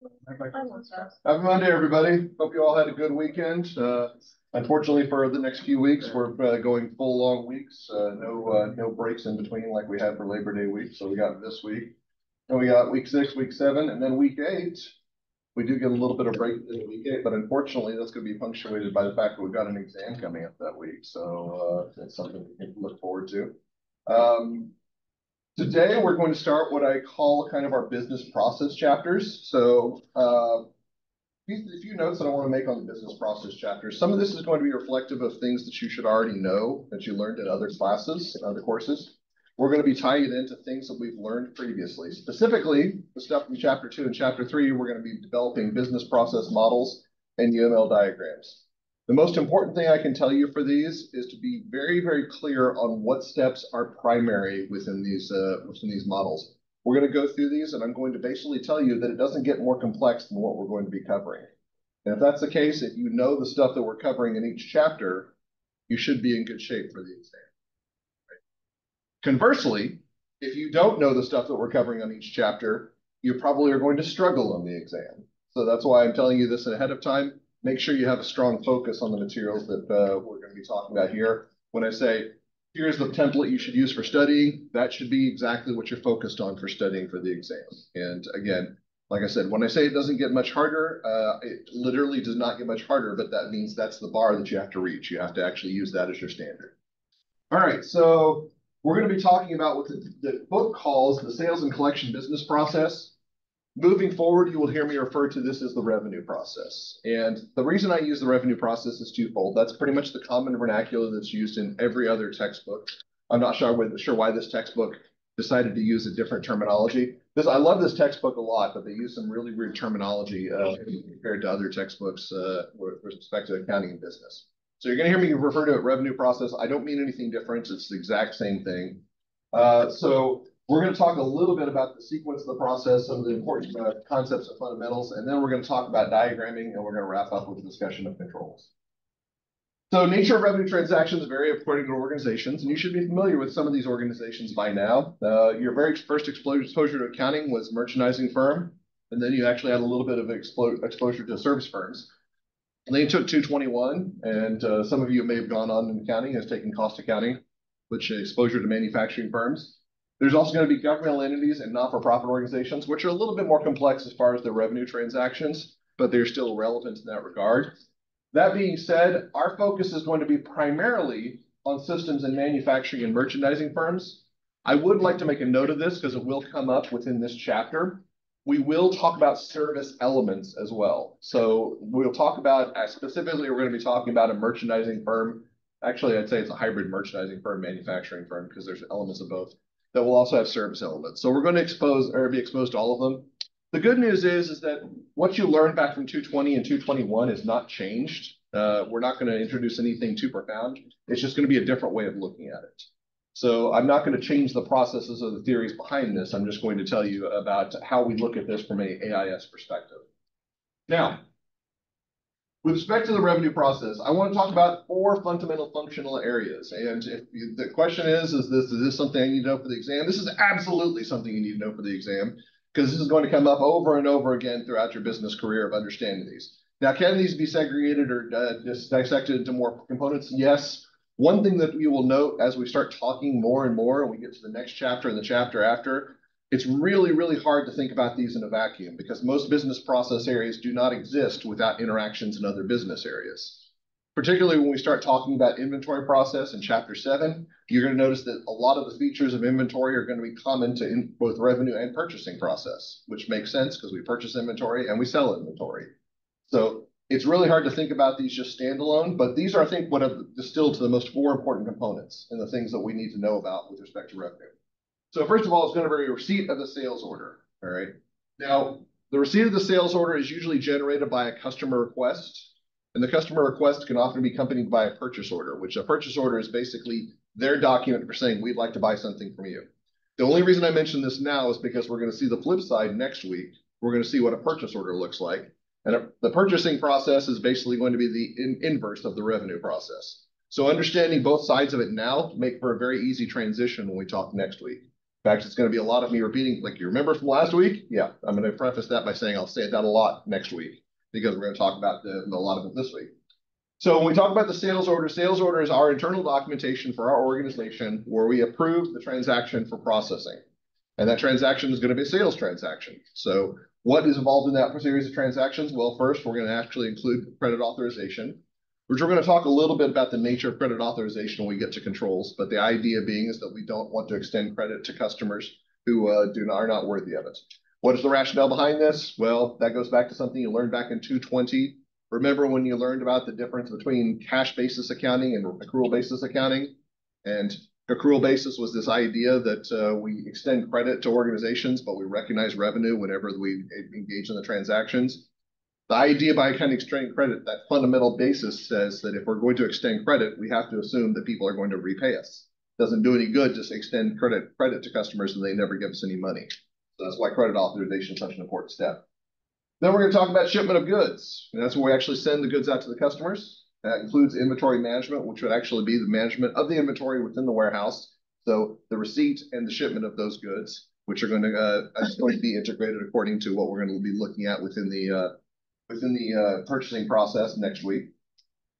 Happy Monday, everybody. Hope you all had a good weekend. Unfortunately, for the next few weeks, we're going full long weeks. No breaks in between like we had for Labor Day week. So we got this week, and we got week 6, week 7, and then week 8. We do get a little bit of break in week 8, but unfortunately, that's going to be punctuated by the fact that we've got an exam coming up that week. So it's something we can look forward to. Today, we're going to start what I call kind of our business process chapters. So a few notes that I want to make on the business process chapters. Some of this is going to be reflective of things that you should already know that you learned in other classes and other courses. We're going to be tying it into things that we've learned previously. Specifically, the stuff from chapter 2 and chapter 3, we're going to be developing business process models and UML diagrams. The most important thing I can tell you for these is to be very, very clear on what steps are primary within these models. We're going to go through these, and I'm going to basically tell you that it doesn't get more complex than what we're going to be covering. And if that's the case, if you know the stuff that we're covering in each chapter, you should be in good shape for the exam. Right? Conversely, if you don't know the stuff that we're covering on each chapter, you probably are going to struggle on the exam. So that's why I'm telling you this ahead of time. Make sure you have a strong focus on the materials that we're going to be talking about here. When I say, here's the template you should use for studying, that should be exactly what you're focused on for studying for the exam. And again, like I said, when I say it doesn't get much harder, it literally does not get much harder, but that means that's the bar that you have to reach. You have to actually use that as your standard. All right, so we're going to be talking about what the book calls the sales and collection business process. Moving forward, you will hear me refer to this as the revenue process. And the reason I use the revenue process is twofold. That's pretty much the common vernacular that's used in every other textbook. I'm not sure why this textbook decided to use a different terminology. I love this textbook a lot, but they use some really weird terminology compared to other textbooks with respect to accounting and business. So you're going to hear me refer to it revenue process. I don't mean anything different. It's the exact same thing. So we're going to talk a little bit about the sequence of the process, some of the important concepts and fundamentals, and then we're going to talk about diagramming, and we're going to wrap up with a discussion of controls. So nature of revenue transactions vary according to organizations, and you should be familiar with some of these organizations by now. Your very first exposure to accounting was merchandising firm, and then you actually had a little bit of exposure to service firms. And then you took 221, and some of you may have gone on in accounting as taking cost accounting, which exposure to manufacturing firms. There's also going to be governmental entities and not-for-profit organizations, which are a little bit more complex as far as their revenue transactions, but they're still relevant in that regard. That being said, our focus is going to be primarily on systems and manufacturing and merchandising firms. I would like to make a note of this because it will come up within this chapter. We will talk about service elements as well. So we'll talk about, specifically, we're going to be talking about a merchandising firm. Actually, I'd say it's a hybrid merchandising firm, manufacturing firm, because there's elements of both that will also have service elements. So we're going to be exposed to all of them. The good news is that what you learned back from 220 and 221 is not changed. We're not going to introduce anything too profound. It's just going to be a different way of looking at it. So I'm not going to change the processes or the theories behind this. I'm just going to tell you about how we look at this from an AIS perspective. Now, with respect to the revenue process, I want to talk about 4 fundamental functional areas. And if the question is this something I need to know for the exam? This is absolutely something you need to know for the exam, because this is going to come up over and over again throughout your business career of understanding these. Now, can these be segregated or just dissected into more components? Yes. One thing that we will note as we start talking more and more, and we get to the next chapter and the chapter after, it's really, really hard to think about these in a vacuum because most business process areas do not exist without interactions in other business areas. Particularly when we start talking about inventory process in chapter 7, you're going to notice that a lot of the features of inventory are going to be common to both revenue and purchasing process, which makes sense because we purchase inventory and we sell inventory. So it's really hard to think about these just standalone, but these are, I think, what have distilled to the most 4 important components and the things that we need to know about with respect to revenue. So first of all, it's going to be a receipt of the sales order, all right? Now, the receipt of the sales order is usually generated by a customer request, and the customer request can often be accompanied by a purchase order, which a purchase order is basically their document for saying, we'd like to buy something from you. The only reason I mention this now is because we're going to see the flip side next week. We're going to see what a purchase order looks like. And the purchasing process is basically going to be the inverse of the revenue process. So understanding both sides of it now make for a very easy transition when we talk next week. In fact, it's going to be a lot of me repeating, like you remember from last week? Yeah, I'm going to preface that by saying I'll say that a lot next week because we're going to talk about a lot of it this week. So when we talk about the sales order is our internal documentation for our organization where we approve the transaction for processing. And that transaction is going to be a sales transaction. So what is involved in that series of transactions? Well, first, we're going to actually include credit authorization, which we're going to talk a little bit about the nature of credit authorization when we get to controls. But the idea being is that we don't want to extend credit to customers who are not worthy of it. What is the rationale behind this? Well, that goes back to something you learned back in 220. Remember when you learned about the difference between cash basis accounting and accrual basis accounting? And accrual basis was this idea that we extend credit to organizations, but we recognize revenue whenever we engage in the transactions. The idea by kind of extending credit, that fundamental basis says that if we're going to extend credit, we have to assume that people are going to repay us. It doesn't do any good to extend credit to customers and they never give us any money. So that's why credit authorization is such an important step. Then we're going to talk about shipment of goods. And that's where we actually send the goods out to the customers. That includes inventory management, which would actually be the management of the inventory within the warehouse. So the receipt and the shipment of those goods, which are going to be integrated according to what we're going to be looking at within the purchasing process next week.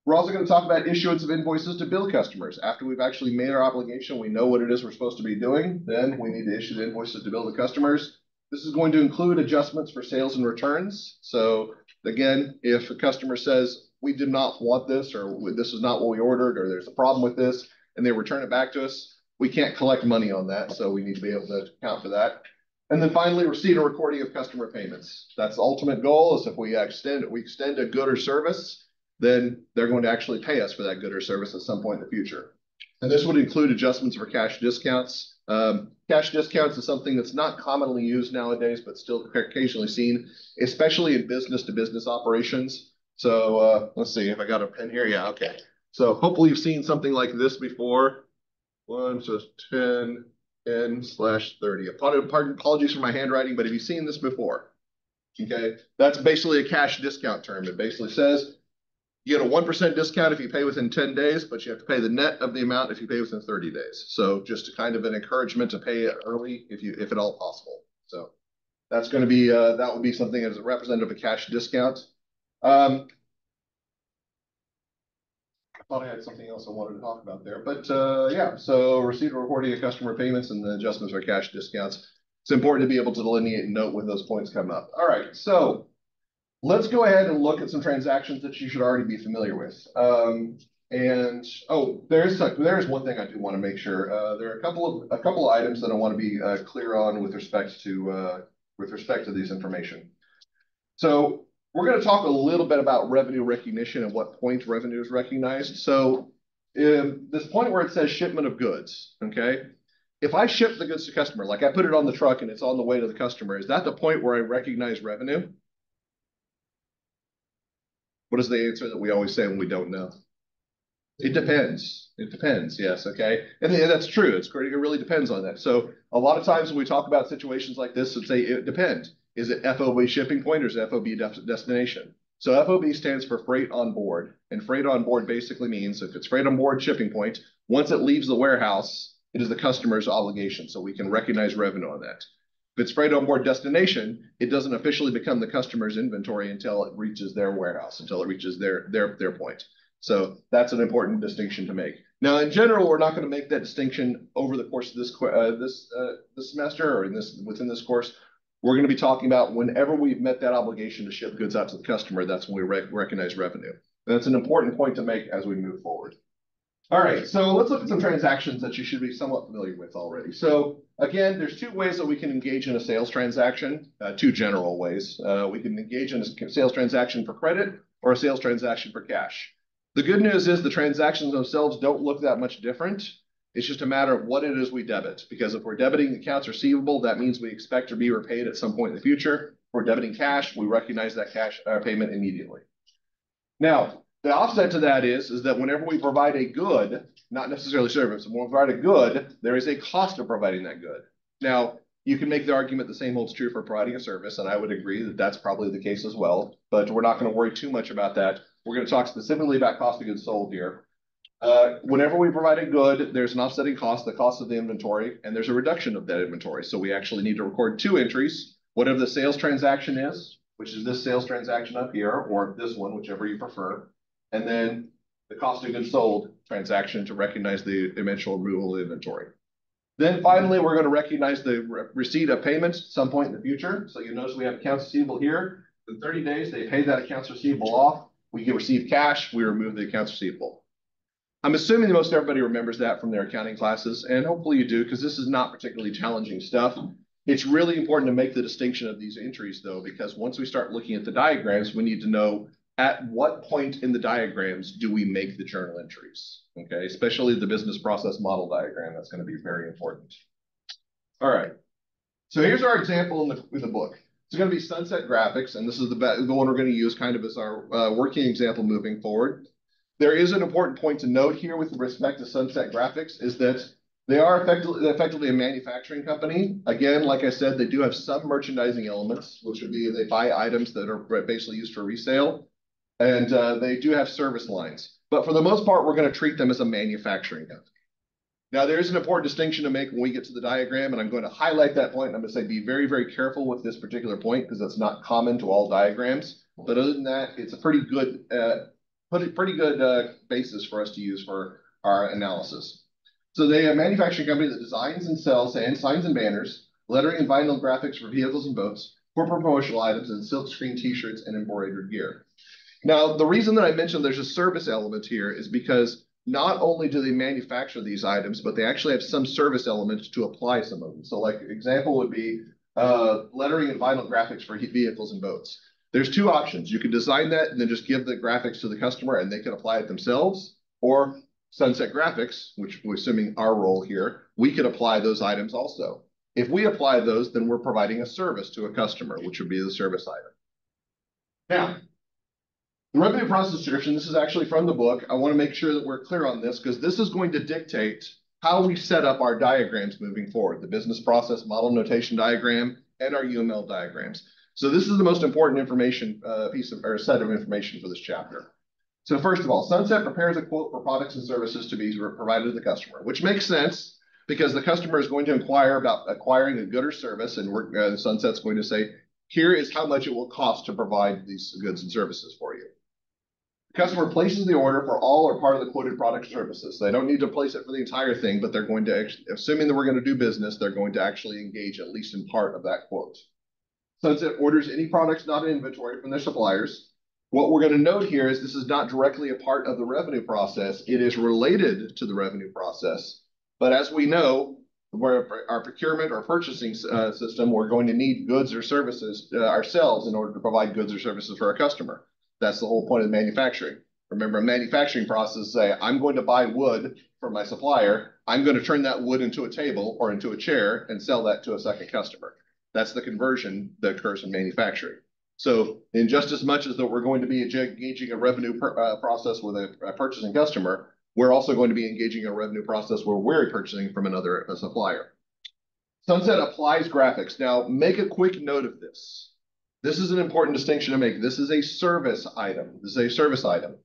We're also going to talk about issuance of invoices to bill customers. After we've actually made our obligation, we know what it is we're supposed to be doing, then we need to issue the invoices to bill the customers. This is going to include adjustments for sales and returns. So again, if a customer says, we did not want this, or this is not what we ordered, or there's a problem with this, and they return it back to us, we can't collect money on that. So we need to be able to account for that. And then finally, receipt or recording of customer payments. That's the ultimate goal, is if we extend a good or service, then they're going to actually pay us for that good or service at some point in the future. And this would include adjustments for cash discounts. Cash discounts is something that's not commonly used nowadays, but still occasionally seen, especially in business-to-business operations. So let's see if I got a pen here. Yeah, okay. So hopefully you've seen something like this before. 1 to 10, N/30. Apologies for my handwriting, but have you seen this before? Okay, that's basically a cash discount term. It basically says you get a 1% discount if you pay within 10 days, but you have to pay the net of the amount if you pay within 30 days. So just kind of an encouragement to pay it early if at all possible. So that's going to be, that would be something as a representative of a cash discount. I thought I had something else I wanted to talk about there, but yeah, so receipt or recording of customer payments and the adjustments for cash discounts. It's important to be able to delineate and note when those points come up. All right, so let's go ahead and look at some transactions that you should already be familiar with. There's one thing I do want to make sure. There are a couple of items that I want to be clear on with respect to this information. So we're going to talk a little bit about revenue recognition and what point revenue is recognized. So this point where it says shipment of goods, okay? If I ship the goods to customer, like I put it on the truck and it's on the way to the customer, is that the point where I recognize revenue? What is the answer that we always say when we don't know? It depends. It depends, yes, okay? And that's true. It really depends on that. So a lot of times when we talk about situations like this, it's it depends. Is it FOB shipping point or is it FOB destination? So FOB stands for freight on board. And freight on board basically means if it's freight on board shipping point, once it leaves the warehouse, it is the customer's obligation. So we can recognize revenue on that. If it's freight on board destination, it doesn't officially become the customer's inventory until it reaches their warehouse, until it reaches their point. So that's an important distinction to make. Now, in general, we're not going to make that distinction over the course of this semester or within this course. We're going to be talking about whenever we've met that obligation to ship goods out to the customer, that's when we recognize revenue. And that's an important point to make as we move forward. All right, so let's look at some transactions that you should be somewhat familiar with already. So again, there's two ways that we can engage in a sales transaction, two general ways. We can engage in a sales transaction for credit or a sales transaction for cash. The good news is the transactions themselves don't look that much different. It's just a matter of what it is we debit, because if we're debiting accounts receivable, that means we expect to be repaid at some point in the future. If we're debiting cash, we recognize that cash payment immediately. Now, the offset to that is that whenever we provide a good, not necessarily service, when we provide a good, there is a cost of providing that good. Now, you can make the argument the same holds true for providing a service, and I would agree that that's probably the case as well, but we're not going to worry too much about that. We're going to talk specifically about cost of goods sold here. Whenever we provide a good, there's an offsetting cost, the cost of the inventory, and there's a reduction of that inventory. So we actually need to record two entries, whatever the sales transaction is, which is this sales transaction up here, or this one, whichever you prefer, and then the cost of goods sold transaction to recognize the eventual removal of inventory. Then finally, we're going to recognize the receipt of payments at some point in the future. So you notice we have accounts receivable here. In 30 days, they pay that accounts receivable off. We can receive cash. We remove the accounts receivable. I'm assuming most everybody remembers that from their accounting classes, and hopefully you do, because this is not particularly challenging stuff. It's really important to make the distinction of these entries, though, because once we start looking at the diagrams, we need to know at what point in the diagrams do we make the journal entries, okay? Especially the business process model diagram. That's going to be very important. All right. So here's our example in the book. It's going to be Sunset Graphics, and this is the one we're going to use kind of as our working example moving forward. There is an important point to note here with respect to Sunset Graphics is that they are effectively a manufacturing company. Again, like I said, they do have some merchandising elements, which would be they buy items that are basically used for resale, and they do have service lines. But for the most part, we're going to treat them as a manufacturing company. Now, there is an important distinction to make when we get to the diagram, and I'm going to highlight that point, and I'm going to say be very, very careful with this particular point because it's not common to all diagrams. But other than that, it's a pretty good basis for us to use for our analysis. So they are a manufacturing company that designs and sells signs and banners, lettering and vinyl graphics for vehicles and boats, corporate promotional items, and silkscreen t-shirts and embroidered gear. Now, the reason that I mentioned there's a service element here is because not only do they manufacture these items, but they actually have some service elements to apply some of them. So like example would be lettering and vinyl graphics for vehicles and boats. There's two options. You can design that and then just give the graphics to the customer and they can apply it themselves, or Sunset Graphics, which we're assuming our role here, we could apply those items also. If we apply those, then we're providing a service to a customer, which would be the service item. Now, the revenue process description, this is actually from the book. I want to make sure that we're clear on this because this is going to dictate how we set up our diagrams moving forward, the business process model notation diagram and our UML diagrams. So this is the most important information set of information for this chapter. So first of all, Sunset prepares a quote for products and services to be provided to the customer, which makes sense because the customer is going to inquire about acquiring a good or service, and Sunset's going to say, here is how much it will cost to provide these goods and services for you. The customer places the order for all or part of the quoted product or services. They don't need to place it for the entire thing, but they're going to, assuming that we're going to do business, they're going to actually engage at least in part of that quote. Sunset orders any products not in inventory from their suppliers. What we're going to note here is this is not directly a part of the revenue process. It is related to the revenue process. But as we know, where our procurement or purchasing system, we're going to need goods or services ourselves in order to provide goods or services for our customer. That's the whole point of manufacturing. Remember, a manufacturing process say, I'm going to buy wood from my supplier. I'm going to turn that wood into a table or into a chair and sell that to a second customer. That's the conversion that occurs in manufacturing. So in just as much as that we're going to be engaging a revenue process with a purchasing customer, we're also going to be engaging a revenue process where we're purchasing from another supplier. Sunset applies graphics. Now, make a quick note of this. This is an important distinction to make. This is a service item. This is a service item.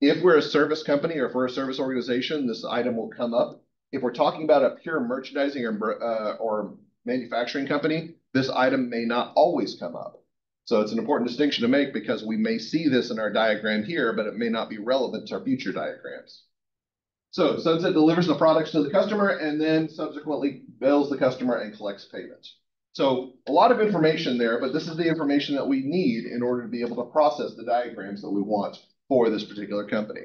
If we're a service company or if we're a service organization, this item will come up. If we're talking about a pure merchandising or manufacturing company, this item may not always come up. So it's an important distinction to make because we may see this in our diagram here, but it may not be relevant to our future diagrams. So Sunset delivers the products to the customer and then subsequently bills the customer and collects payment. So a lot of information there, but this is the information that we need in order to be able to process the diagrams that we want for this particular company.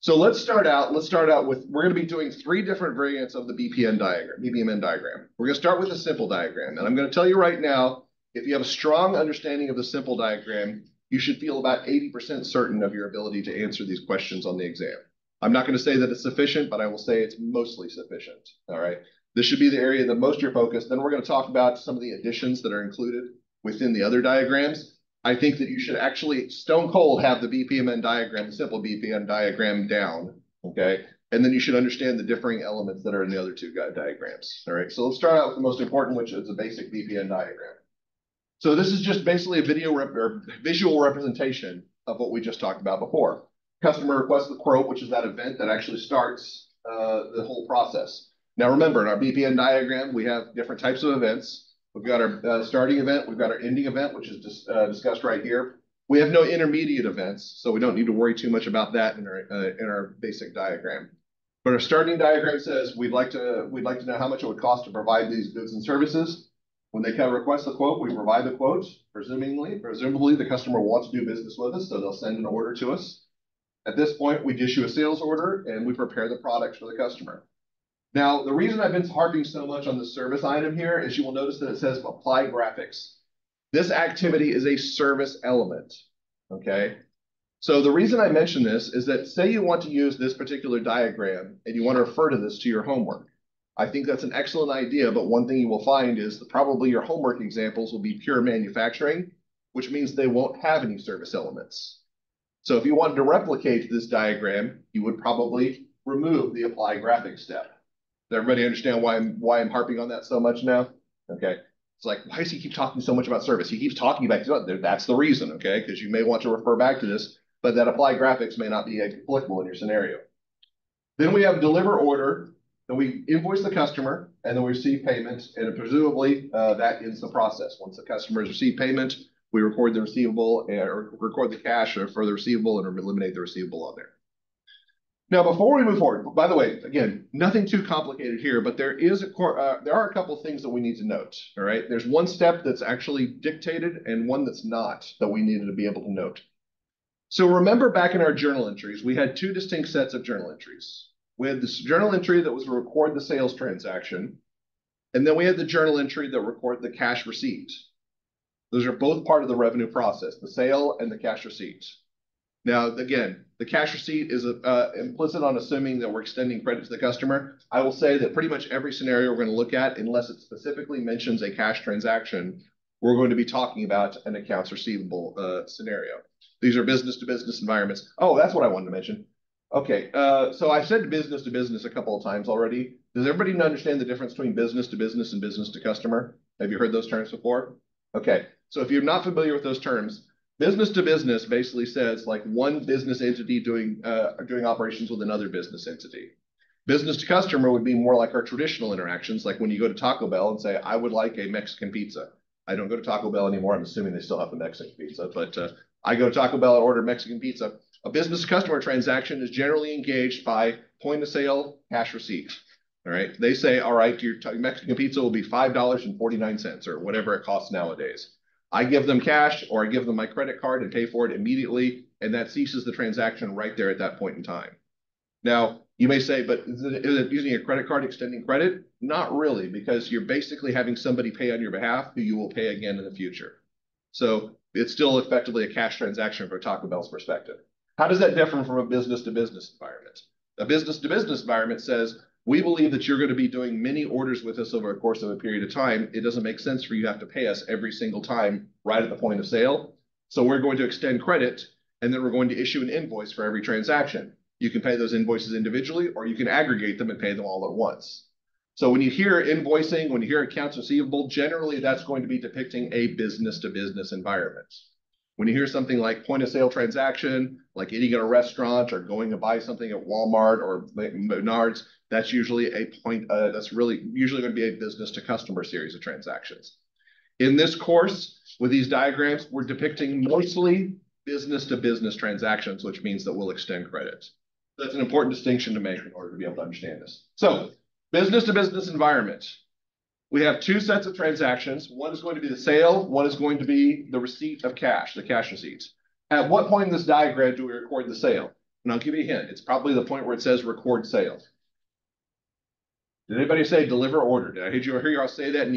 So let's start out with, we're going to be doing 3 different variants of the BPMN diagram. We're going to start with a simple diagram. And I'm going to tell you right now, if you have a strong understanding of the simple diagram, you should feel about 80% certain of your ability to answer these questions on the exam. I'm not going to say that it's sufficient, but I will say it's mostly sufficient. All right. This should be the area that most you're focused. Then we're going to talk about some of the additions that are included within the other diagrams. I think that you should actually stone cold have the BPMN diagram, the simple BPMN diagram down, okay? And then you should understand the differing elements that are in the other 2 diagrams, all right? So let's start out with the most important, which is a basic BPMN diagram. So this is just basically a visual representation of what we just talked about before. Customer requests the quote, which is that event that actually starts the whole process. Now remember, in our BPN diagram, we have different types of events. We've got our starting event, we've got our ending event, which is discussed right here. We have no intermediate events, so we don't need to worry too much about that in our basic diagram. But our starting diagram says we'd like to know how much it would cost to provide these goods and services. When they come request the quote, we provide the quote. Presumably the customer wants to do business with us, so they'll send an order to us. At this point, we issue a sales order and we prepare the products for the customer. Now, the reason I've been harping so much on the service item here is you will notice that it says apply graphics. This activity is a service element, okay? So the reason I mention this is that say you want to use this particular diagram and you want to refer to this to your homework. I think that's an excellent idea, but one thing you will find is that probably your homework examples will be pure manufacturing, which means they won't have any service elements. So if you wanted to replicate this diagram, you would probably remove the apply graphics step. Does everybody understand why I'm harping on that so much now? Okay. It's like, why does he keep talking so much about service? He keeps talking about that's the reason, okay? Because you may want to refer back to this, but that apply graphics may not be applicable in your scenario. Then we have deliver order. Then we invoice the customer, and then we receive payment, and presumably that ends the process. Once the customer has received payment, we record the receivable or record the cash for the receivable and eliminate the receivable on there. Now, before we move forward, by the way, again, nothing too complicated here, but there are a couple things that we need to note, all right? There's one step that's actually dictated and one that's not that we needed to be able to note. So remember back in our journal entries, we had two distinct sets of journal entries. We had this journal entry that was to record the sales transaction, and then we had the journal entry that record the cash receipt. Those are both part of the revenue process, the sale and the cash receipt. Now, again, the cash receipt is implicit on assuming that we're extending credit to the customer. I will say that pretty much every scenario we're going to look at, unless it specifically mentions a cash transaction, we're going to be talking about an accounts receivable scenario. These are business-to-business environments. Oh, that's what I wanted to mention. Okay, so I said business-to-business a couple of times already. Does everybody understand the difference between business-to-business and business-to-customer? Have you heard those terms before? Okay, so if you're not familiar with those terms, business to business basically says like one business entity doing operations with another business entity. Business to customer would be more like our traditional interactions, like when you go to Taco Bell and say, I would like a Mexican pizza. I don't go to Taco Bell anymore. I'm assuming they still have the Mexican pizza, but I go to Taco Bell and order Mexican pizza. A business to customer transaction is generally engaged by point of sale, cash receipt. All right. They say, all right, your Mexican pizza will be $5.49 or whatever it costs nowadays. I give them cash or I give them my credit card and pay for it immediately, and that ceases the transaction right there at that point in time. Now, you may say, but is it using a credit card extending credit? Not really, because you're basically having somebody pay on your behalf who you will pay again in the future. So it's still effectively a cash transaction from Taco Bell's perspective. How does that differ from a business-to-business environment? A business-to-business environment says, we believe that you're going to be doing many orders with us over a course of a period of time. It doesn't make sense for you to have to pay us every single time right at the point of sale. So we're going to extend credit, and then we're going to issue an invoice for every transaction. You can pay those invoices individually, or you can aggregate them and pay them all at once. So when you hear invoicing, when you hear accounts receivable, generally that's going to be depicting a business-to-business environment. When you hear something like point of sale transaction, like eating at a restaurant or going to buy something at Walmart or Menards, that's usually that's really usually going to be a business to customer series of transactions. In this course, with these diagrams, we're depicting mostly business to business transactions, which means that we'll extend credit. That's an important distinction to make in order to be able to understand this. So business to business environment. We have two sets of transactions. One is going to be the sale. One is going to be the receipt of cash, the cash receipts. At what point in this diagram do we record the sale? And I'll give you a hint. It's probably the point where it says record sale. Did anybody say deliver order? Did I hear you all say that in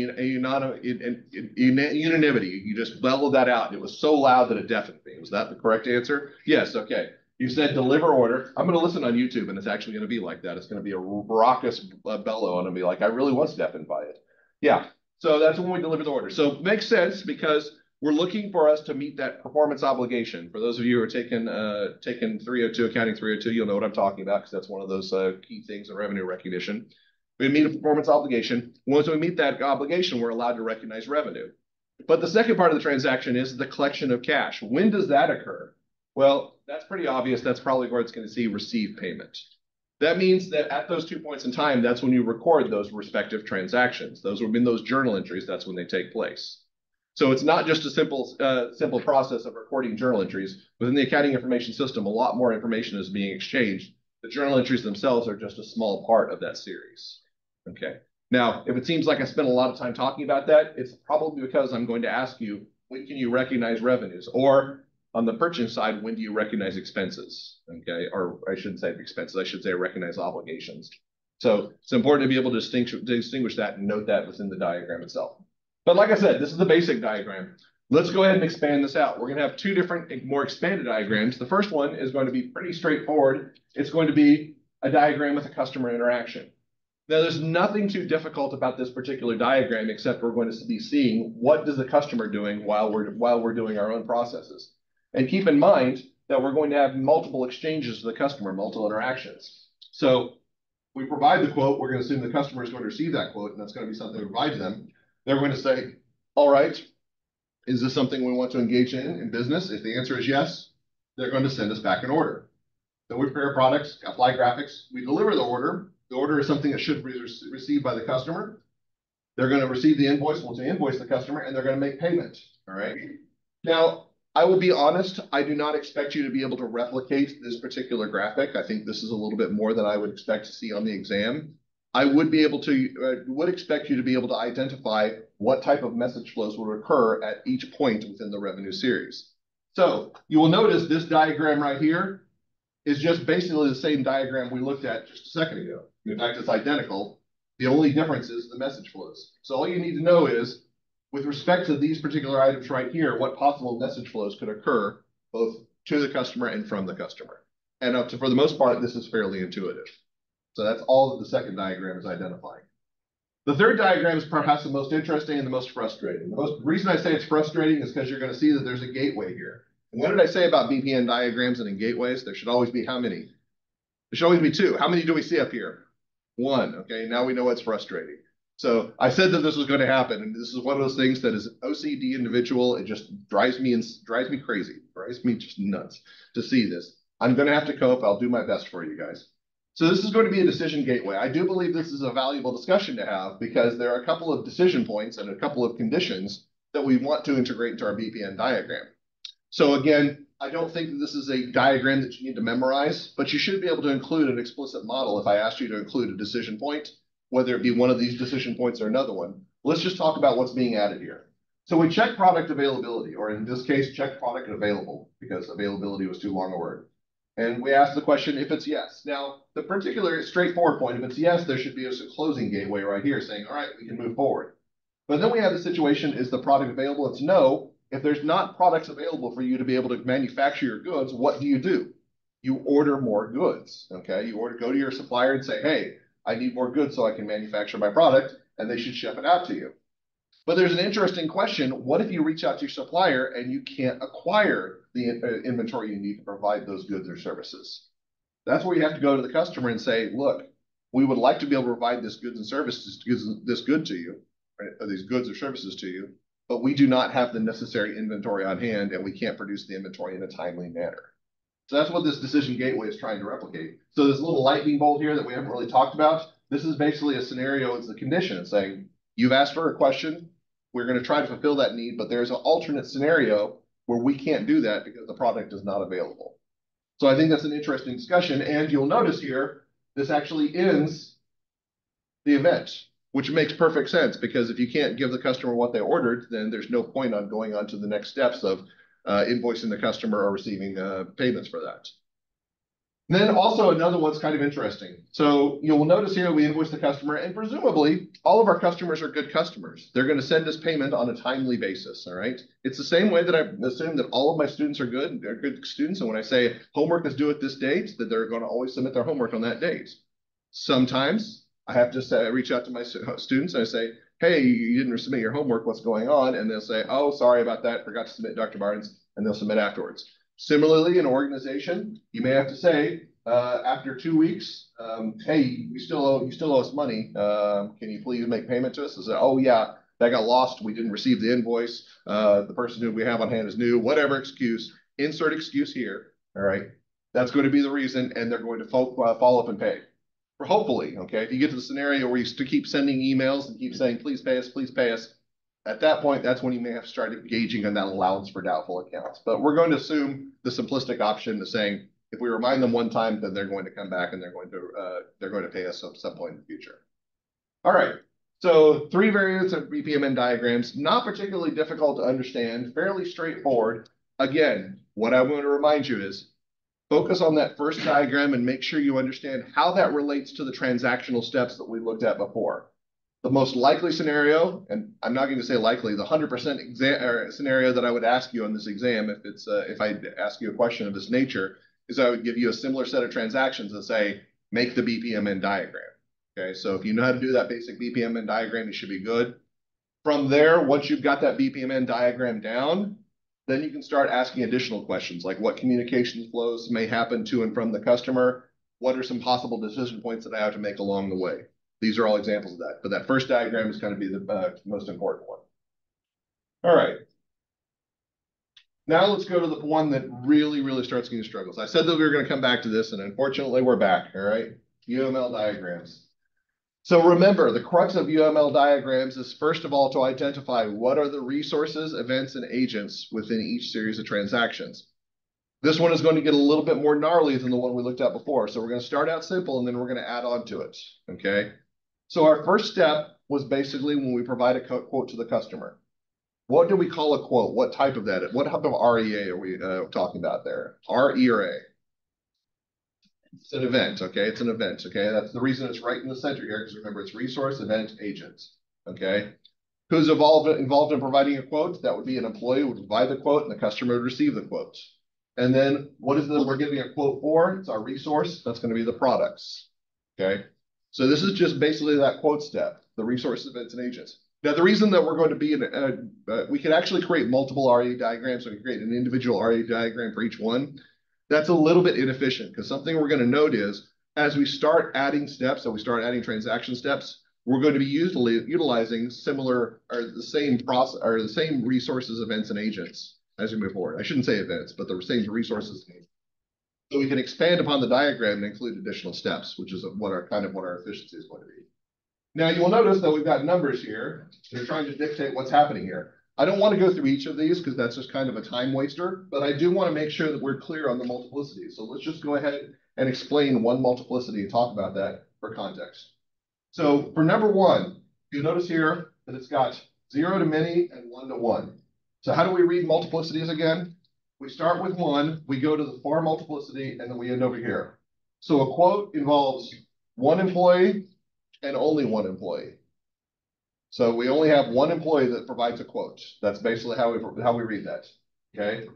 unanimity? You just bellowed that out. It was so loud that it deafened me. Was that the correct answer? Yes, okay. You said deliver order. I'm going to listen on YouTube, and it's actually going to be like that. It's going to be a raucous bellow, and I'll be like, I really was deafened by it. Yeah, so that's when we deliver the order. So it makes sense because we're looking for us to meet that performance obligation. For those of you who are taking 302, accounting 302, you'll know what I'm talking about because that's one of those key things in revenue recognition. We meet a performance obligation. Once we meet that obligation, we're allowed to recognize revenue. But the second part of the transaction is the collection of cash. When does that occur? Well, that's pretty obvious. That's probably where it's going to see receive payment. That means that at those 2 points in time, that's when you record those respective transactions. Those will be in those journal entries. That's when they take place. So it's not just a simple process of recording journal entries. Within the accounting information system, a lot more information is being exchanged. The journal entries themselves are just a small part of that series. Okay. Now, if it seems like I spent a lot of time talking about that, it's probably because I'm going to ask you, when can you recognize revenues? Or on the purchasing side, when do you recognize expenses? Okay, or I shouldn't say expenses, I should say recognize obligations. So it's important to be able to distinguish that and note that within the diagram itself. But like I said, this is the basic diagram. Let's go ahead and expand this out. We're going to have two different, more expanded diagrams. The first one is going to be pretty straightforward. It's going to be a diagram with a customer interaction. Now, there's nothing too difficult about this particular diagram, except we're going to be seeing what is the customer doing while we're doing our own processes. And keep in mind that we're going to have multiple exchanges with the customer, multiple interactions. So we provide the quote, we're going to assume the customer is going to receive that quote, and that's going to be something we provide to them. They're going to say, all right, is this something we want to engage in business? If the answer is yes, they're going to send us back an order. Then we prepare products, apply graphics, we deliver the order. The order is something that should be received by the customer. They're going to receive the invoice, we'll invoice the customer, and they're going to make payment, all right? Now, I will be honest, I do not expect you to be able to replicate this particular graphic. I think this is a little bit more than I would expect to see on the exam. I would expect you to be able to identify what type of message flows will occur at each point within the revenue series. So you will notice this diagram right here is just basically the same diagram we looked at just a second ago. In fact, it's identical. The only difference is the message flows. So all you need to know is, with respect to these particular items right here, what possible message flows could occur both to the customer and from the customer. And up to, for the most part, this is fairly intuitive. So that's all that the second diagram is identifying. The third diagram is perhaps the most interesting and the most frustrating. The reason I say it's frustrating is because you're going to see that there's a gateway here. And what did I say about BPN diagrams and in gateways? There should always be how many? There should always be two. How many do we see up here? One. Okay, now we know what's frustrating. So I said that this was going to happen, and this is one of those things that is OCD individual. It just drives me crazy, drives me just nuts to see this. I'm going to have to cope. I'll do my best for you guys. So this is going to be a decision gateway. I do believe this is a valuable discussion to have because there are a couple of decision points and a couple of conditions that we want to integrate into our BPN diagram. So again, I don't think that this is a diagram that you need to memorize, but you should be able to include an explicit model if I asked you to include a decision point, whether it be one of these decision points or another one. Let's just talk about what's being added here. So we check product availability, or in this case, check product available, because availability was too long a word. And we ask the question if it's yes. Now, the particular straightforward point, if it's yes, there should be a closing gateway right here saying, all right, we can move forward. But then we have the situation, is the product available? It's no. If there's not products available for you to be able to manufacture your goods, what do? You order more goods, okay? You go to your supplier and say, hey, I need more goods so I can manufacture my product, and they should ship it out to you. But there's an interesting question. What if you reach out to your supplier and you can't acquire the inventory you need to provide those goods or services? That's where you have to go to the customer and say, look, we would like to be able to provide this goods and services, this good to you, right, or these goods or services to you, but we do not have the necessary inventory on hand, and we can't produce the inventory in a timely manner. So that's what this decision gateway is trying to replicate. So this little lightning bolt here that we haven't really talked about, this is basically a scenario. It's the condition. It's saying, you've asked for a question. We're going to try to fulfill that need, but there's an alternate scenario where we can't do that because the product is not available. So I think that's an interesting discussion. And you'll notice here, this actually ends the event, which makes perfect sense, because if you can't give the customer what they ordered, then there's no point on going on to the next steps of invoicing the customer or receiving payments for that. And then also another one's kind of interesting. So you'll notice here we invoice the customer, and presumably all of our customers are good customers. They're going to send us payment on a timely basis, all right? It's the same way that I assume that all of my students are good. They're good students, and when I say homework is due at this date, that they're going to always submit their homework on that date. Sometimes I have to reach out to my students and I say, hey, you didn't submit your homework, what's going on? And they'll say, oh, sorry about that, forgot to submit, Dr. Barnes, and they'll submit afterwards. Similarly, in an organization, you may have to say, after 2 weeks, hey, you still owe us money. Can you please make payment to us? They say, oh yeah, that got lost. We didn't receive the invoice. The person who we have on hand is new, whatever excuse. insert excuse here, all right? That's going to be the reason, and they're going to follow up and pay. For hopefully, okay? If you get to the scenario where you keep sending emails and keep saying, please pay us, at that point, that's when you may have to start engaging on that allowance for doubtful accounts. But we're going to assume the simplistic option is saying, if we remind them one time, then they're going to come back and they're going to pay us at some point in the future. All right. So 3 variants of BPMN diagrams, not particularly difficult to understand, fairly straightforward. Again, what I want to remind you is focus on that first diagram and make sure you understand how that relates to the transactional steps that we looked at before. The most likely scenario, and I'm not going to say likely, the 100% scenario that I would ask you on this exam, if I ask you a question of this nature, is I would give you a similar set of transactions and say, make the BPMN diagram. Okay, so if you know how to do that basic BPMN diagram, you should be good. From there, once you've got that BPMN diagram down, then you can start asking additional questions like what communication flows may happen to and from the customer. What are some possible decision points that I have to make along the way? These are all examples of that. But that first diagram is going to be the most important one. All right. Now let's go to the one that really, really starts getting struggles. I said that we were going to come back to this, and unfortunately, we're back. All right. UML diagrams. So remember, the crux of UML diagrams is first of all to identify what are the resources, events, and agents within each series of transactions. This one is going to get a little bit more gnarly than the one we looked at before. So we're going to start out simple and then we're going to add on to it. Okay. So our first step was basically when we provide a quote to the customer. What do we call a quote? What type of that? What type of REA are we talking about there? RE or A? It's an event, okay? It's an event, okay? That's the reason it's right in the center here, because remember, it's resource, event, agents, okay? Who's involved in providing a quote? That would be an employee who would provide the quote, and the customer would receive the quote. And then what is it we're giving a quote for? It's our resource. That's going to be the products, okay? So this is just basically that quote step, the resource, events, and agents. Now, the reason that we're going to be we can actually create multiple RE diagrams, so we can create an individual RE diagram for each one. That's a little bit inefficient because something we're going to note is as we start adding steps, so we start adding transaction steps, we're going to be utilizing similar or the same process or the same resources, events, and agents as we move forward. I shouldn't say events, but the same resources. So we can expand upon the diagram and include additional steps, which is what our efficiency is going to be. Now you will notice that we've got numbers here. They're trying to dictate what's happening here. I don't want to go through each of these because that's just kind of a time waster, but I do want to make sure that we're clear on the multiplicity. So let's just go ahead and explain one multiplicity and talk about that for context. So for number 1, you'll notice here that it's got 0 to many and 1 to 1. So how do we read multiplicities again? We start with 1, we go to the far multiplicity, and then we end over here. So a quote involves 1 employee and only 1 employee. So we only have 1 employee that provides a quote. That's basically how we read that, okay?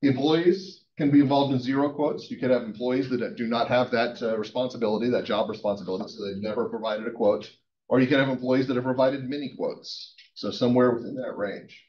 Employees can be involved in 0 quotes. You could have employees that do not have that responsibility, that job responsibility, so they've never provided a quote. Or you can have employees that have provided many quotes, so somewhere within that range.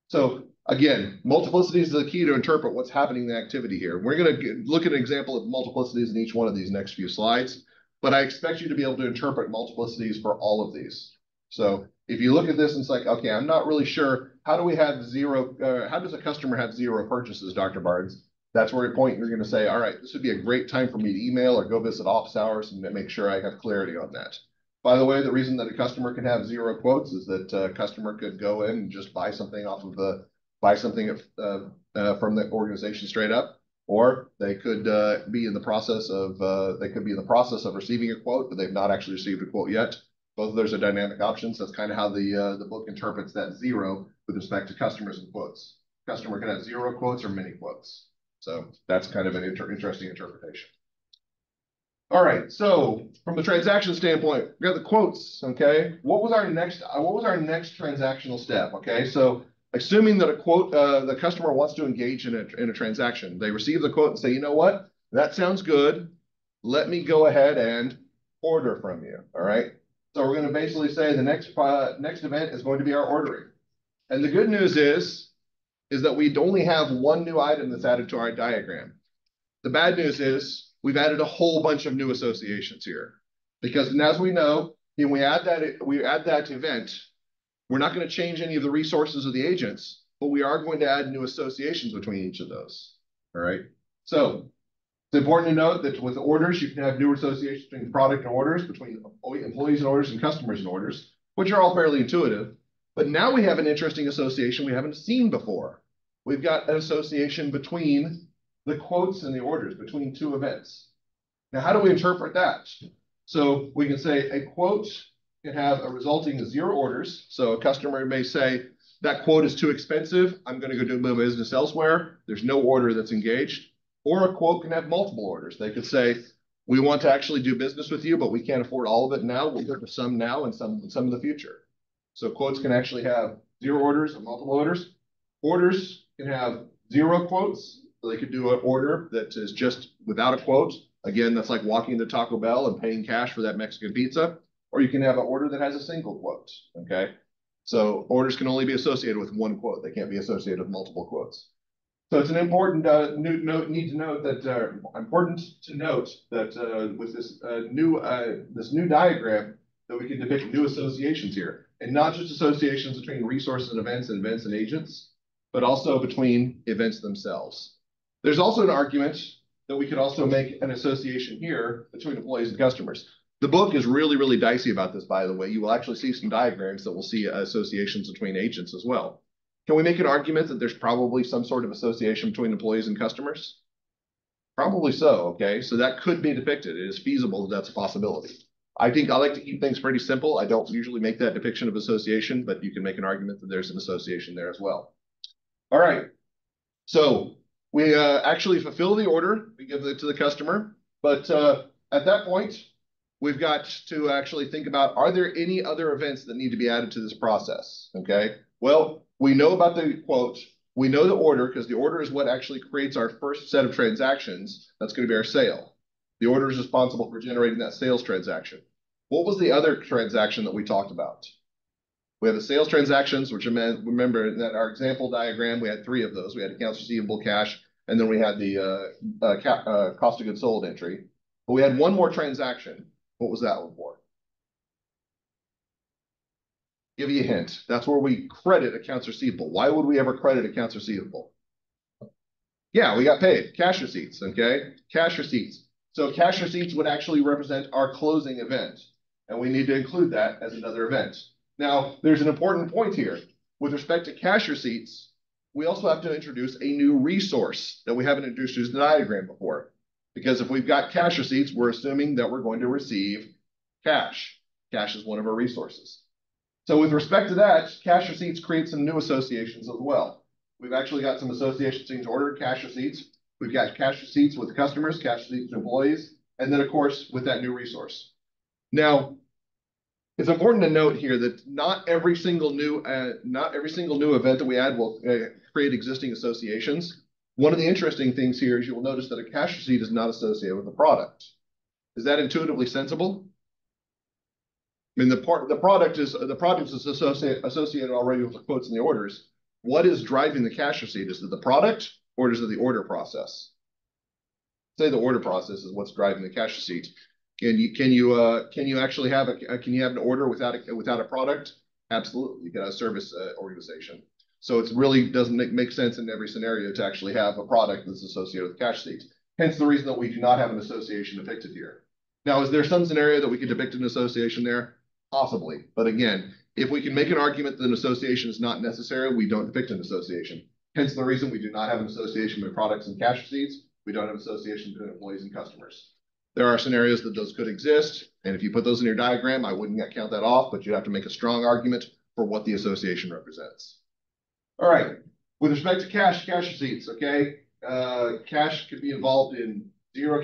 So again, multiplicity is the key to interpret what's happening in the activity here. We're going to look at an example of multiplicities in each one of these next few slides, but I expect you to be able to interpret multiplicities for all of these. So if you look at this and it's like, okay, I'm not really sure, how do we have 0, how does a customer have 0 purchases, Dr. Barnes? That's where you're going to say, all right, this would be a great time for me to email or go visit office hours and make sure I have clarity on that. By the way, the reason that a customer can have 0 quotes is that a customer could go in and just buy something from the organization straight up, or they could be in the process of receiving a quote, but they've not actually received a quote yet. Both of those are dynamic options. That's kind of how the book interprets that 0 with respect to customers and quotes. Customer can have 0 quotes or many quotes. So that's kind of an interesting interpretation. All right, so from a transaction standpoint, we got the quotes, okay? What was our next transactional step, okay? So assuming that a quote, the customer wants to engage in a transaction, they receive the quote and say, you know what, that sounds good. Let me go ahead and order from you, all right? So we're going to basically say the next event is going to be our ordering. And the good news is that we only have 1 new item that's added to our diagram. The bad news is we've added a whole bunch of new associations here. Because as we know, when we add that event, we're not going to change any of the resources of the agents, but we are going to add new associations between each of those. All right. So it's important to note that with orders, you can have new associations between product and orders, between employees and orders and customers and orders, which are all fairly intuitive. But now we have an interesting association we haven't seen before. We've got an association between the quotes and the orders, between two events. Now, how do we interpret that? So we can say a quote can have a resulting of 0 orders. So a customer may say, that quote is too expensive. I'm going to go do my business elsewhere. There's no order that's engaged. Or a quote can have multiple orders. They could say, we want to actually do business with you, but we can't afford all of it now. We'll look for some now and some in the future. So quotes can actually have 0 orders or multiple orders. Orders can have 0 quotes. So they could do an order that is just without a quote. Again, that's like walking to Taco Bell and paying cash for that Mexican pizza. Or you can have an order that has a single quote, okay? So orders can only be associated with 1 quote. They can't be associated with multiple quotes. So it's an important important to note that with this new diagram that we can depict new associations here, and not just associations between resources and events and agents, but also between events themselves. There's also an argument that we could also make an association here between employees and customers. The book is really, really dicey about this, by the way. You will actually see some diagrams that will see associations between agents as well. Can we make an argument that there's probably some sort of association between employees and customers? Probably so, okay? So that could be depicted. It is feasible that that's a possibility. I think I like to keep things pretty simple. I don't usually make that depiction of association, but you can make an argument that there's an association there as well. All right. So we actually fulfill the order. We give it to the customer. But at that point, we've got to actually think about, are there any other events that need to be added to this process? Okay. Well, we know about the quote. We know the order because the order is what actually creates our first set of transactions. That's going to be our sale. The order is responsible for generating that sales transaction. What was the other transaction that we talked about? We have the sales transactions, which remember in that our example diagram, we had 3 of those. We had accounts receivable, cash, and then we had the cost of goods sold entry. But we had one more transaction. What was that one for? Give you a hint. That's where we credit accounts receivable. Why would we ever credit accounts receivable? Yeah, we got paid. Cash receipts, okay? Cash receipts. So cash receipts would actually represent our closing event. And we need to include that as another event. Now, there's an important point here. With respect to cash receipts, we also have to introduce a new resource that we haven't introduced in the diagram before. Because if we've got cash receipts, we're assuming that we're going to receive cash. Cash is one of our resources. So with respect to that, cash receipts create some new associations as well. We've actually got some associations between order cash receipts. We've got cash receipts with customers, cash receipts with employees, and then of course with that new resource. Now, it's important to note here that not every single new event that we add will create existing associations. One of the interesting things here is you will notice that a cash receipt is not associated with a product. Is that intuitively sensible? I mean, the product is associated already with the quotes and the orders. What is driving the cash receipt? Is it the product or is it the order process? Say the order process is what's driving the cash receipt. Can you actually have an order without a product? Absolutely. You can have a service organization. So it really doesn't make sense in every scenario to actually have a product that's associated with cash receipt. Hence the reason that we do not have an association depicted here. Now, is there some scenario that we could depict an association there? Possibly. But again, if we can make an argument that an association is not necessary, we don't depict an association. Hence the reason we do not have an association with products and cash receipts. We don't have an association between employees and customers. There are scenarios that those could exist. And if you put those in your diagram, I wouldn't count that off, but you have to make a strong argument for what the association represents. All right. With respect to cash receipts, okay? Cash could be involved in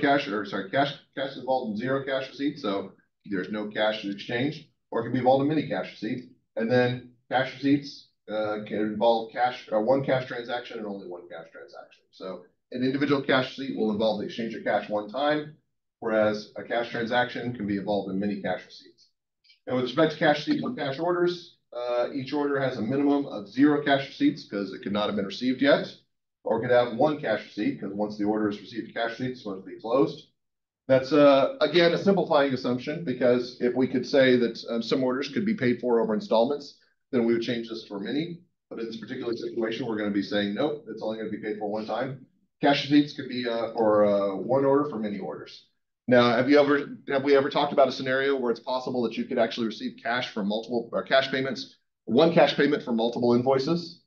cash is involved in 0 cash receipts. So there's no cash to exchange, or it can be involved in many cash receipts. And then cash receipts can involve one cash transaction and only one cash transaction. So an individual cash receipt will involve the exchange of cash one time, whereas a cash transaction can be involved in many cash receipts. And with respect to cash receipts and cash orders, each order has a minimum of 0 cash receipts because it could not have been received yet, or it could have 1 cash receipt because once the order is received, cash receipt is supposed to be closed. That's, again, a simplifying assumption, because if we could say that some orders could be paid for over installments, then we would change this for many. But in this particular situation, we're going to be saying, nope, it's only going to be paid for one time. Cash receipts could be for one order for many orders. Now, have we ever talked about a scenario where it's possible that you could actually receive cash from multiple or cash payments, one cash payment for multiple invoices?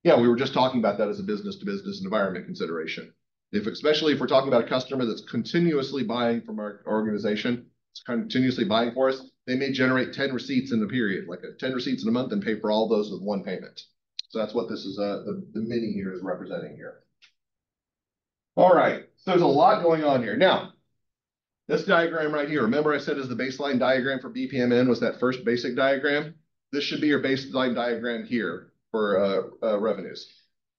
Yeah, we were just talking about that as a business to business environment consideration. Especially if we're talking about a customer that's continuously buying from our organization, it's continuously buying for us, they may generate 10 receipts in the period, like 10 receipts in a month, and pay for all those with one payment. So that's what this is, the mini here is representing here. All right, so there's a lot going on here. Now, this diagram right here, remember I said is the baseline diagram for BPMN was that first basic diagram? This should be your baseline diagram here for revenues.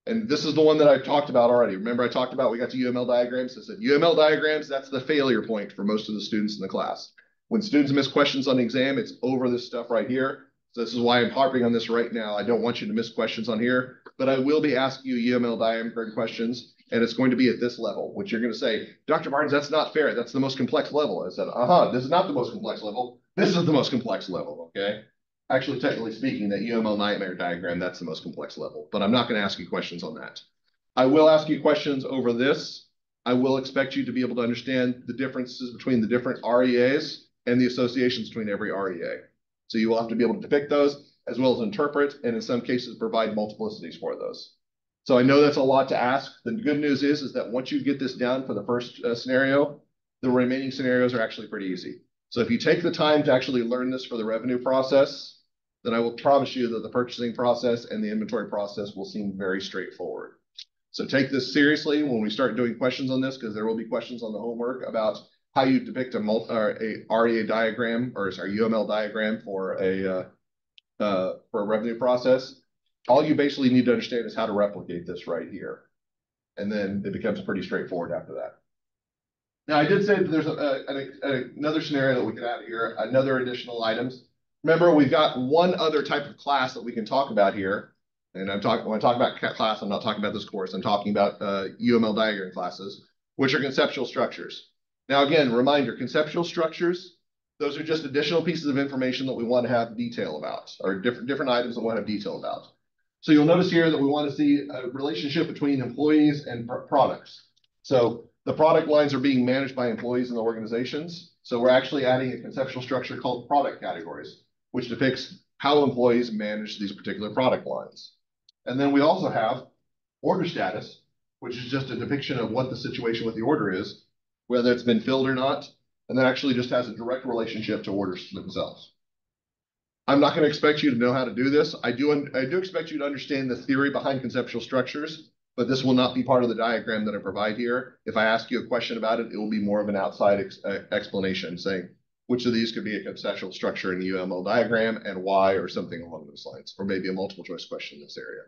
And this is the one that I talked about already. Remember I talked about we got to UML diagrams. I said UML diagrams, that's the failure point for most of the students in the class. When students miss questions on the exam, it's over this stuff right here. So this is why I'm harping on this right now. I don't want you to miss questions on here, but I will be asking you UML diagram questions, and it's going to be at this level, which you're going to say, Dr. Barnes, that's not fair. That's the most complex level. I said, this is not the most complex level. This is the most complex level, okay? Actually, technically speaking, that UML nightmare diagram, that's the most complex level, but I'm not going to ask you questions on that. I will ask you questions over this. I will expect you to be able to understand the differences between the different REAs and the associations between every REA. So you will have to be able to depict those as well as interpret, and in some cases provide multiplicities for those. So I know that's a lot to ask. The good news is that once you get this down for the first scenario, the remaining scenarios are actually pretty easy. So if you take the time to actually learn this for the revenue process, then I will promise you that the purchasing process and the inventory process will seem very straightforward. So take this seriously when we start doing questions on this, because there will be questions on the homework about how you depict a REA diagram, or sorry, UML diagram for a revenue process. All you basically need to understand is how to replicate this right here. And then it becomes pretty straightforward after that. Now, I did say that there's another scenario that we could add here, another additional items. Remember, we've got one other type of class that we can talk about here. And when I talk about class, I'm not talking about this course. I'm talking about UML diagram classes, which are conceptual structures. Now, again, reminder, conceptual structures, those are just additional pieces of information that we want to have detail about, or different items that we want to have detail about. So you'll notice here that we want to see a relationship between employees and products. So the product lines are being managed by employees in the organizations. So we're actually adding a conceptual structure called product categories, which depicts how employees manage these particular product lines. And then we also have order status, which is just a depiction of what the situation with the order is, whether it's been filled or not, and that actually just has a direct relationship to orders themselves. I'm not going to expect you to know how to do this. I do expect you to understand the theory behind conceptual structures, but this will not be part of the diagram that I provide here. If I ask you a question about it, it will be more of an outside explanation saying which of these could be a conceptual structure in a UML diagram and why, or something along those lines, or maybe a multiple choice question in this area.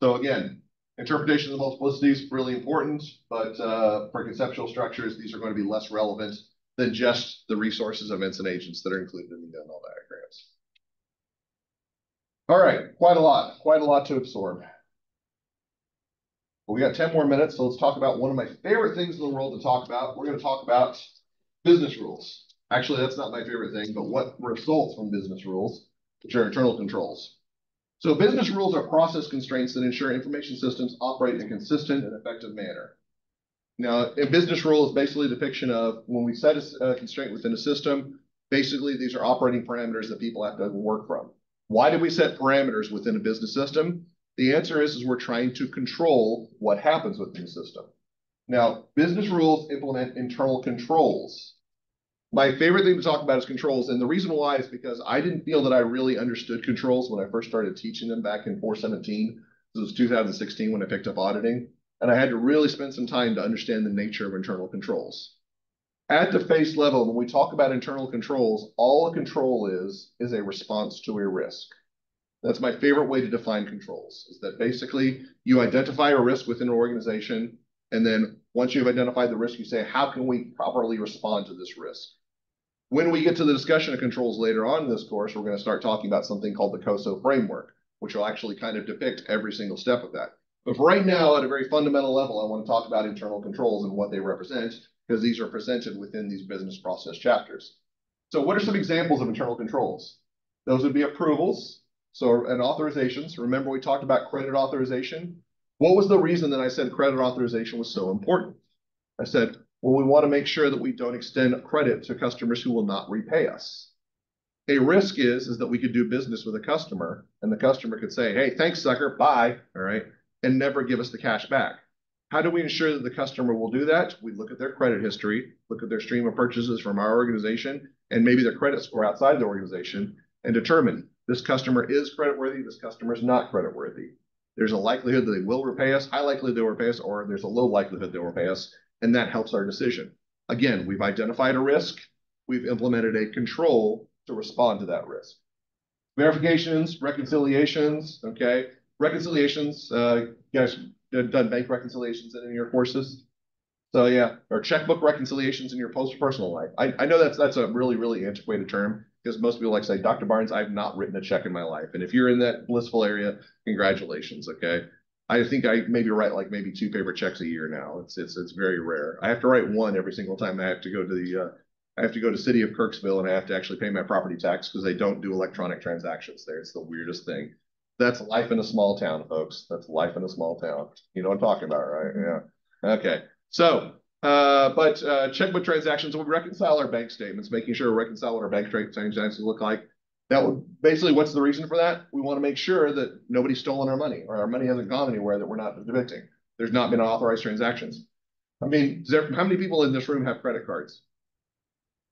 So again, interpretation of the multiplicity is really important, but for conceptual structures, these are going to be less relevant than just the resources, events, and agents that are included in the UML diagrams. All right, quite a lot to absorb. Well, we got 10 more minutes, so let's talk about one of my favorite things in the world to talk about. We're going to talk about business rules. Actually, that's not my favorite thing, but what results from business rules, which are internal controls. So business rules are process constraints that ensure information systems operate in a consistent and effective manner. Now, a business rule is basically a depiction of when we set a constraint within a system, basically these are operating parameters that people have to work from. Why do we set parameters within a business system? The answer is we're trying to control what happens within the system. Now, business rules implement internal controls. My favorite thing to talk about is controls, and the reason why is because I didn't feel that I really understood controls when I first started teaching them back in 417. This was 2016 when I picked up auditing, and I had to really spend some time to understand the nature of internal controls. At the face level, when we talk about internal controls, all a control is a response to a risk. That's my favorite way to define controls, is that basically you identify a risk within an organization, and then once you've identified the risk, you say, how can we properly respond to this risk? When we get to the discussion of controls later on in this course, we're going to start talking about something called the COSO framework, which will actually kind of depict every single step of that. But for right now, at a very fundamental level, I want to talk about internal controls and what they represent, because these are presented within these business process chapters. So what are some examples of internal controls? Those would be approvals, and authorizations. Remember we talked about credit authorization? What was the reason that I said credit authorization was so important? I said, well, we want to make sure that we don't extend credit to customers who will not repay us. A risk is that we could do business with a customer and the customer could say, hey, thanks, sucker, bye, all right, and never give us the cash back. How do we ensure that the customer will do that? We look at their credit history, look at their stream of purchases from our organization, and maybe their credit score outside the organization, and determine this customer is creditworthy, this customer is not creditworthy. There's a likelihood that they will repay us, high likelihood they'll repay us, or there's a low likelihood they'll repay us, and that helps our decision. Again, we've identified a risk, we've implemented a control to respond to that risk. Verifications, reconciliations, okay? Reconciliations, you guys done bank reconciliations in any of your courses? So yeah, or checkbook reconciliations in your personal life. I know that's a really, really antiquated term because most people like to say, Dr. Barnes, I've not written a check in my life. And if you're in that blissful area, congratulations, okay? I think I maybe write like maybe 2 paper checks a year now. It's very rare. I have to write one every single time I have to go to the I have to go to City of Kirksville and I have to actually pay my property tax because they don't do electronic transactions there. It's the weirdest thing. That's life in a small town, folks. That's life in a small town. You know what I'm talking about, right? Yeah. Okay. So, checkbook transactions, we reconcile our bank statements, making sure we reconcile what our bank transactions look like. That would basically, what's the reason for that? We want to make sure that nobody's stolen our money or our money hasn't gone anywhere that we're not depicting. There's not been unauthorized transactions. I mean, how many people in this room have credit cards?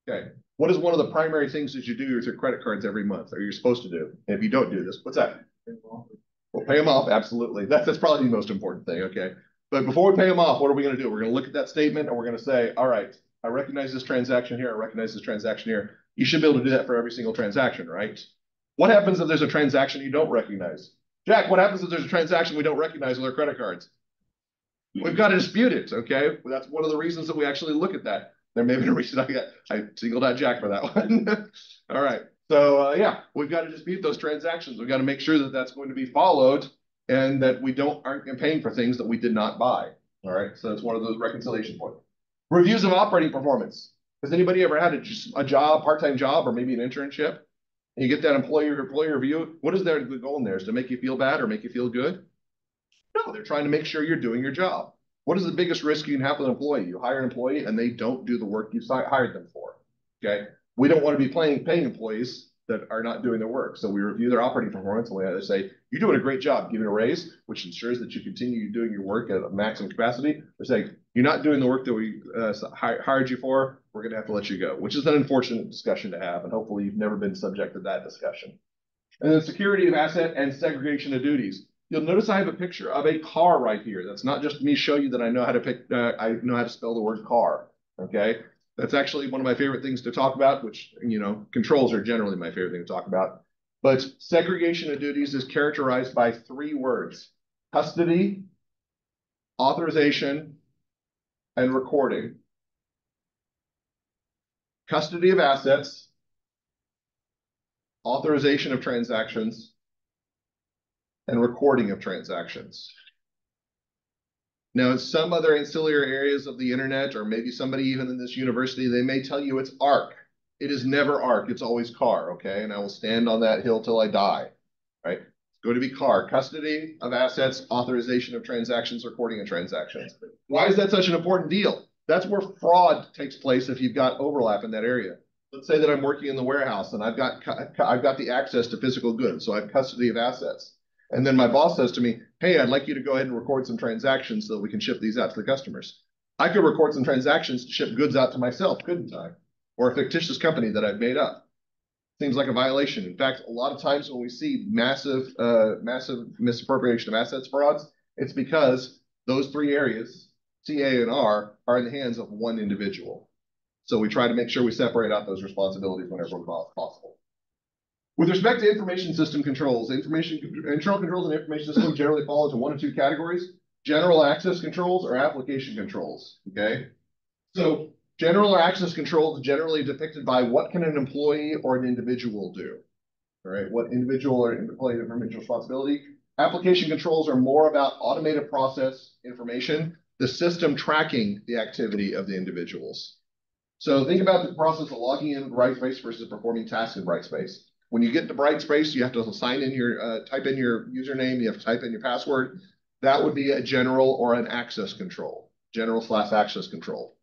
Okay. What is one of the primary things that you do with your credit cards every month, or you're supposed to do? And if you don't do this, what's that? Well, pay them off. Absolutely. That's probably the most important thing. Okay. But before we pay them off, what are we going to do? We're going to look at that statement and we're going to say, all right, I recognize this transaction here. I recognize this transaction here. You should be able to do that for every single transaction, right? What happens if there's a transaction you don't recognize? Jack, what happens if there's a transaction we don't recognize with our credit cards? We've got to dispute it, okay? Well, that's one of the reasons that we actually look at that. There may be a reason I singled out Jack for that one. All right. So yeah, we've got to dispute those transactions. We've got to make sure that that's going to be followed and that we aren't paying for things that we did not buy. All right. So that's one of those reconciliation points. Reviews of operating performance. Has anybody ever had a job, part-time job, or maybe an internship? And you get that employer review. What is their goal in there? Is to make you feel bad or make you feel good? No, they're trying to make sure you're doing your job. What is the biggest risk you can have with an employee? You hire an employee and they don't do the work you hired them for. Okay. We don't want to be paying employees that are not doing their work. So we review their operating performance and we either say, you're doing a great job, give it a raise, which ensures that you continue doing your work at a maximum capacity, or say, you're not doing the work that we hired you for, we're going to have to let you go, which is an unfortunate discussion to have. And hopefully you've never been subject to that discussion. And then security of asset and segregation of duties. You'll notice I have a picture of a car right here. That's not just me show you that I know how to I know how to spell the word car. Okay, that's actually one of my favorite things to talk about. Which controls are generally my favorite thing to talk about. But segregation of duties is characterized by 3 words: custody, authorization, and recording. Custody of assets, authorization of transactions, and recording of transactions. Now, in some other ancillary areas of the internet, or maybe somebody even in this university, they may tell you it's ARC. It is never ARC, it's always CAR, okay? And I will stand on that hill till I die, right? It's going to be CAR, custody of assets, authorization of transactions, recording of transactions. Why is that such an important deal? That's where fraud takes place if you've got overlap in that area. Let's say that I'm working in the warehouse and I've got the access to physical goods, so I have custody of assets. And then my boss says to me, hey, I'd like you to go ahead and record some transactions so that we can ship these out to the customers. I could record some transactions to ship goods out to myself, couldn't I? Or a fictitious company that I've made up. Seems like a violation. In fact, a lot of times when we see massive misappropriation of assets frauds, it's because those 3 areas, C, A, and R, are in the hands of one individual. So we try to make sure we separate out those responsibilities whenever possible. With respect to information system controls, internal controls and information system generally fall into 1 of 2 categories: general access controls or application controls. Okay, so general access controls are generally depicted by what can an employee or an individual do. All right, what individual or employee information responsibility. Application controls are more about automated process information, the system tracking the activity of the individuals. So think about the process of logging in Brightspace versus performing tasks in Brightspace. When you get to Brightspace, you have to sign in type in your username, you have to type in your password. That would be a general or an access control, general/access control.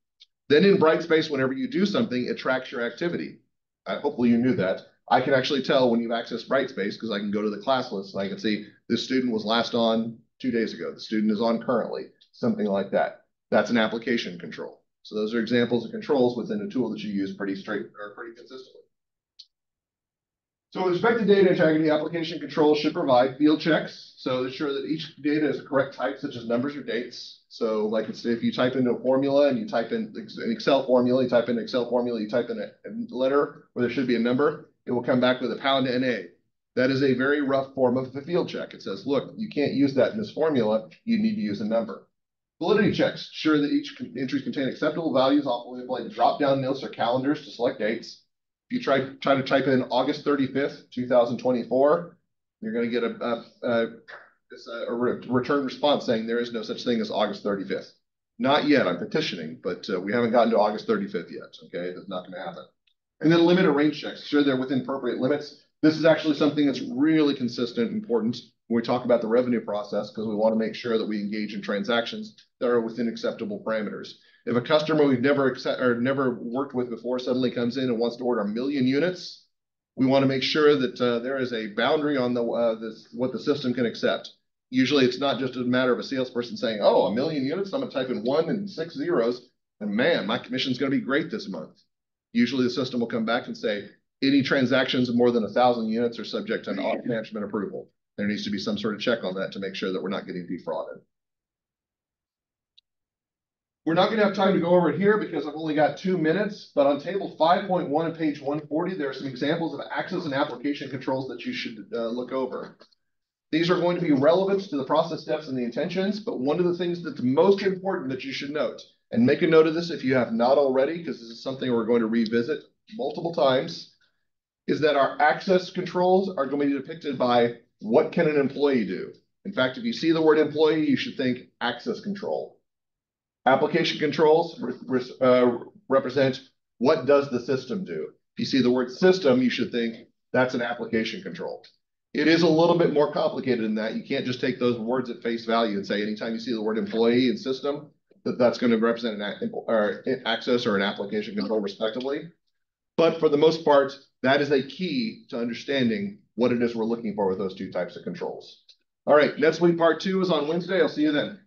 Then in Brightspace, whenever you do something, it tracks your activity. Hopefully you knew that. I can actually tell when you've accessed Brightspace because I can go to the class list and I can see this student was last on 2 days ago. The student is on currently, something like that. That's an application control. So those are examples of controls within a tool that you use pretty consistently. So with respect to data integrity, application control should provide field checks. So ensure that each data is the correct type, such as numbers or dates. So like if you type into a formula and you type in an Excel formula, you type in a letter where there should be a number, it will come back with a pound NA. That is a very rough form of the field check. It says, look, you can't use that in this formula. You need to use a number. Validity checks ensure that each entries contain acceptable values. Often we apply drop-down notes or calendars to select dates. If you try to type in August 35th, 2024, you're going to get a return response saying there is no such thing as August 35th. Not yet. I'm petitioning, but we haven't gotten to August 35th yet. Okay, that's not going to happen. And then limit and range checks, ensure they're within appropriate limits. This is actually something that's really consistent and important when we talk about the revenue process, because we want to make sure that we engage in transactions that are within acceptable parameters. If a customer we've never worked with before suddenly comes in and wants to order 1 million units, we want to make sure that there is a boundary on what the system can accept. Usually it's not just a matter of a salesperson saying, oh, 1 million units, I'm going to type in 1 and 6 zeros, and man, my commission's going to be great this month. Usually the system will come back and say, any transactions of more than 1,000 units are subject to an audit management approval. There needs to be some sort of check on that to make sure that we're not getting defrauded. We're not going to have time to go over it here because I've only got 2 minutes, but on table 5.1 on page 140, there are some examples of access and application controls that you should look over. These are going to be relevant to the process steps and the intentions, but one of the things that's most important that you should note, and make a note of this if you have not already, because this is something we're going to revisit multiple times, is that our access controls are going to be depicted by what can an employee do. In fact, if you see the word employee, you should think access control. Application controls represent what does the system do. If you see the word system, you should think that's an application control. It is a little bit more complicated than that. You can't just take those words at face value and say anytime you see the word employee and system, that's going to represent an access or an application control respectively. But for the most part, that is a key to understanding what it is we're looking for with those two types of controls. All right, NetSuite Part 2 is on Wednesday. I'll see you then.